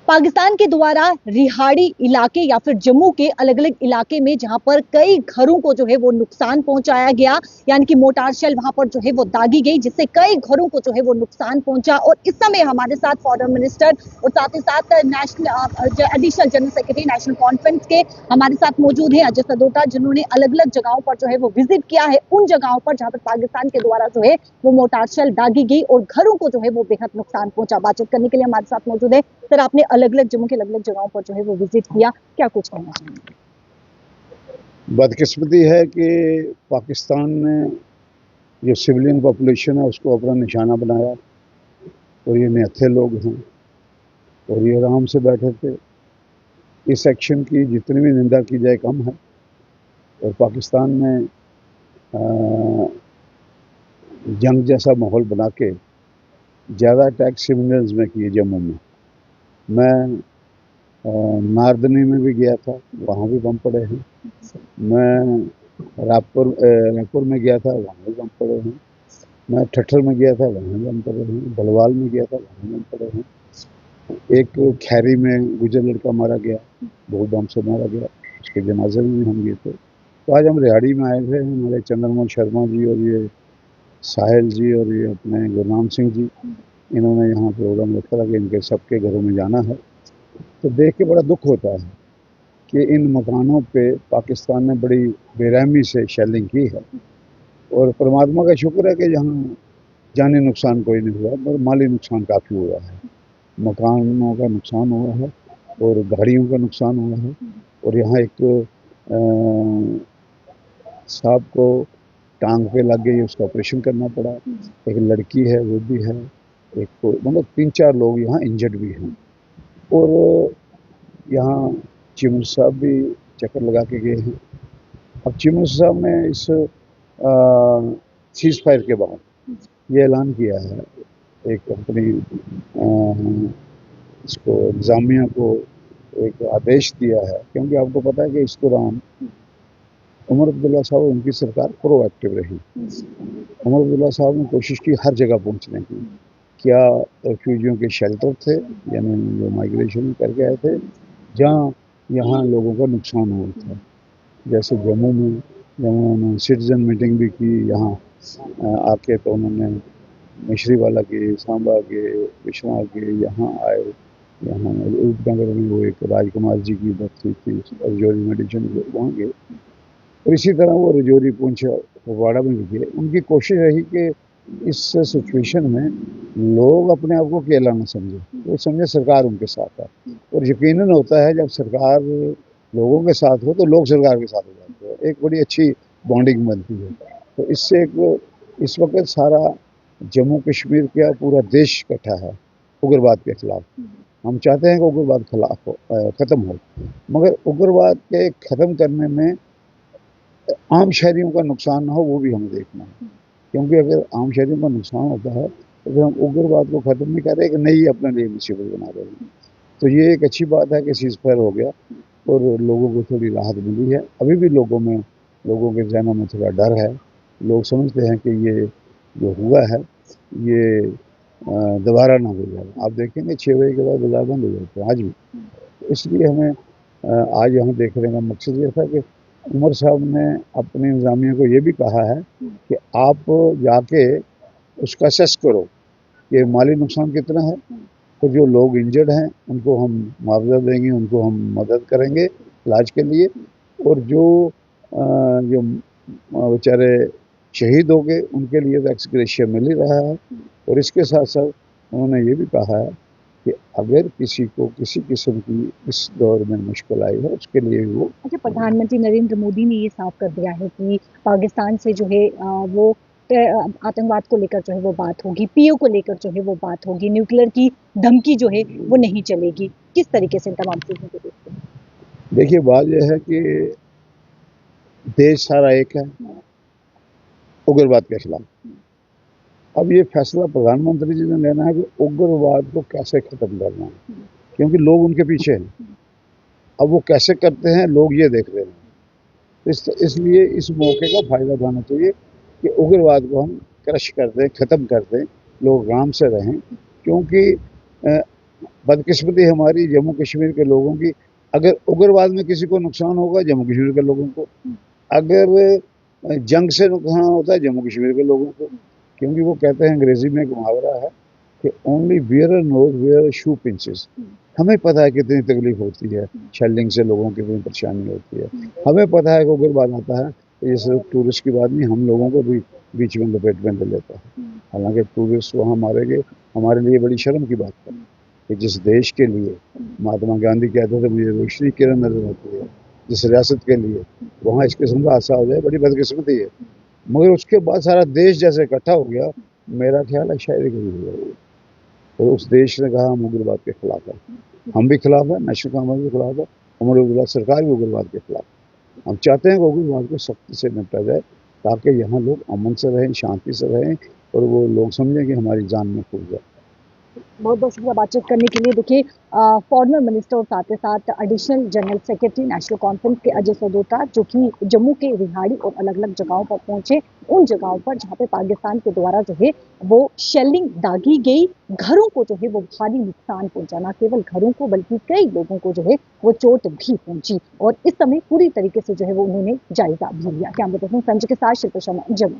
पाकिस्तान के द्वारा रिहाड़ी इलाके या फिर जम्मू के अलग अलग इलाके में जहां पर कई घरों को जो है वो नुकसान पहुंचाया गया, यानी कि मोटार शेल वहां पर जो है वो दागी गई, जिससे कई घरों को जो है वो नुकसान पहुंचा। और इस समय हमारे साथ फॉरेन मिनिस्टर और साथ ही साथ national additional general secretary national conference के हमारे साथ मौजूद है अजय सदोटा, जिन्होंने अलग अलग जगहों पर जो है वो विजिट किया है, उन जगहों पर जहां पर पाकिस्तान के द्वारा जो है वो मोटार शेल दागी गई और घरों को जो है वो बेहद नुकसान पहुंचा। बातचीत करने के लिए हमारे साथ मौजूद है सर। आपने अलग अलग जम्मू के अलग अलग जगहों पर जो है वो विजिट किया, क्या कुछ कहना चाहेंगे? बदकिस्मती है कि पाकिस्तान ने जो सिविलियन पॉपुलेशन है उसको अपना निशाना बनाया और ये निहत्थे लोग हैं और ये आराम से बैठे थे। इस एक्शन की जितनी भी निंदा की जाए कम है। और पाकिस्तान ने जंग जैसा माहौल बना के ज़्यादा अटैक सिविलियंस में किए जम्मू में। मैं नारदनी में भी गया था, वहाँ भी बम पड़े हैं। मैं रायपुर में गया था, वहाँ भी बम पड़े हैं। मैं ठट्ठर में गया था, वहाँ बम पड़े हैं। बलवाल में गया था, वहाँ बम पड़े हैं। एक खैरी में गुजर लड़का मारा गया, बहुत बम से मारा गया, उसके जनाजे में भी हम गए थे। तो आज हम रिहाड़ी में आए थे, हमारे चंद्रमोहन शर्मा जी और ये साहिल जी और ये अपने गुरनाम सिंह जी, इन्होंने यहाँ प्रोग्राम रखा था कि इनके सबके घरों में जाना है। तो देख के बड़ा दुख होता है कि इन मकानों पे पाकिस्तान ने बड़ी बेरहमी से शेलिंग की है। और परमात्मा का शुक्र है कि यहाँ जानी नुकसान कोई नहीं हुआ, पर माली नुकसान काफ़ी हुआ है। मकानों का नुकसान हुआ है और गाड़ियों का नुकसान हुआ है। और यहाँ एक साहब को टांग पे लग गई, उसका ऑपरेशन करना पड़ा। एक लड़की है, वो भी है। एक मतलब 3-4 लोग यहाँ इंजर्ड भी हैं। और यहाँ चीफ मिनिस्टर साहब भी चक्कर लगा के गए हैं। अब चीफ मिनिस्टर साहब ने इस सीज फायर के बाद ये ऐलान किया है, एक अपनी इसको इंतजामिया को एक आदेश दिया है, क्योंकि आपको पता है कि इस दौरान उमर अब्दुल्ला साहब उनकी सरकार प्रोएक्टिव रही। उमर अब्दुल्ला साहब ने कोशिश की हर जगह पहुंचने की। क्या रेफ्यूजियों के शेल्टर थे, यानी जो माइग्रेशन करके आए थे, जहाँ यहाँ लोगों का नुकसान हुआ था। जैसे जम्मू में उन्होंने सिटीजन मीटिंग भी की, यहाँ आके तो उन्होंने मिश्रीवाला के, सांबा के, बिश्नौर के यहाँ आए। यहाँ रूपनगर में वो एक राजकुमार जी की डेथ हुई थी, रजौरी मेडिसिन वहाँ गए। और इसी तरह वो रजौरी, पुंछ, फगवाड़ा में भी गए। उनकी कोशिश रही कि इस सिचुएशन में लोग अपने आप को अकेला न समझे, वो समझे सरकार उनके साथ है। और यकीनन होता है जब सरकार लोगों के साथ हो तो लोग सरकार के साथ हो जाते हैं, एक बड़ी अच्छी बॉन्डिंग बनती है। तो इससे एक इस वक्त सारा जम्मू कश्मीर का पूरा देश इकट्ठा है उग्रवाद के खिलाफ। हम चाहते हैं कि उग्रवाद ख़त्म हो, मगर उग्रवाद के ख़त्म करने में आम शहरियों का नुकसान ना हो, वो भी हमें देखना है। क्योंकि अगर आम शहरियों का नुकसान होता है तो फिर हम उग्रवाद को ख़त्म नहीं कर रहे, कि नई अपने लिए मुसीबत बना रहे हैं। तो ये एक अच्छी बात है कि सीज फायर हो गया और लोगों को थोड़ी राहत मिली है। अभी भी लोगों के जहनों में थोड़ा डर है। लोग समझते हैं कि ये जो हुआ है ये दोबारा ना हो जाए। आप देखेंगे 6 बजे के बाद बाजार बंद हो जाते हैं आज भी। तो इसलिए हमें आज यहाँ देखने का मकसद ये था कि उमर साहब ने अपने इंतजामिया को ये भी कहा है कि आप जाके उसका असेस करो कि माली नुकसान कितना है, तो जो लोग इंजर्ड हैं उनको हम मुआवजा देंगे, उनको हम मदद करेंगे इलाज के लिए। और जो बेचारे शहीद हो गए उनके लिए तो एक्स ग्रेशिया मिल ही रहा है। और इसके साथ साथ उन्होंने ये भी कहा है कि अगर किसी को किसी किस्म की इस दौर में मुश्किल आई है उसके लिए वो। अच्छा, प्रधानमंत्री नरेंद्र मोदी ने ये साफ कर दिया है कि पाकिस्तान से जो है वो आतंकवाद को लेकर जो है वो बात होगी, पीओ को लेकर जो है वो बात होगी, न्यूक्लियर की धमकी जो है वो नहीं चलेगी। किस तरीके से तमाम चीजों को देखते हैं? देखिए, बात यह है कि देश सारा एक है उग्रवाद के खिलाफ। अब ये फैसला प्रधानमंत्री जी ने लेना है कि उग्रवाद को कैसे खत्म करना है, क्योंकि लोग उनके पीछे हैं। अब वो कैसे करते हैं लोग ये देख रहे हैं। इसलिए इस मौके का फायदा उठाना चाहिए कि उग्रवाद को हम क्रश कर दें, ख़त्म कर दें, लोग आराम से रहें। क्योंकि बदकिस्मती हमारी जम्मू कश्मीर के लोगों की, अगर उग्रवाद में किसी को नुकसान होगा जम्मू कश्मीर के लोगों को, अगर जंग से नुकसान होता है जम्मू कश्मीर के लोगों को, क्योंकि वो कहते हैं अंग्रेजी में एक मुहावरा है कि only wearer knows where shoe pinches. हमें पता है कितनी तकलीफ होती है, शेल्लिंग से लोगों की कितनी परेशानी होती है, हमें पता है कि उग्रवाद आता है तो ये सिर्फ टूरिस्ट की बात नहीं, हम लोगों को भी बीच में लपेट में ले लेता है। हालांकि टूरिस्ट वहाँ मारेंगे, हमारे लिए बड़ी शर्म की बात है कि जिस देश के लिए महात्मा गांधी कहते थे मुझे रोशनी किरण नजर आती है, जिस रियासत के लिए वहाँ इस किस्म का हादसा हो जाए बड़ी बदकिस्मती है। मगर उसके बाद सारा देश जैसे इकट्ठा हो गया, मेरा ख्याल है शायद कभी हो गया, और उस देश ने कहा हम उग्रवाद के खिलाफ है, हम भी खिलाफ है, नेशनल कांग्रेस के खिलाफ है, हमारे उग्रवाद सरकार भी उग्रवाद के खिलाफ है। हम चाहते हैं कि उग्रवाद को सख्ती से निपटा जाए ताकि यहाँ लोग अमन से रहें, शांति से रहें, और वो लोग समझें कि हमारी जान में फूल जाए। बहुत बहुत शुक्रिया बातचीत करने के लिए। देखिए, फॉरेनर मिनिस्टर और साथ ही साथ additional general secretary national conference के अजय सदोता, जो कि जम्मू के रिहाड़ी और अलग अलग जगहों पर पहुंचे, उन जगहों पर जहां पे पाकिस्तान के द्वारा जो है वो शेलिंग दागी गई, घरों को जो है वो भारी नुकसान पहुंचा, न केवल घरों को बल्कि कई लोगों को जो है वो चोट भी पहुंची, और इस समय पूरी तरीके से जो है वो उन्होंने जायजा भी लिया। कैमरा पर्सन संजय के साथ शिल्पा शर्मा, जम्मू।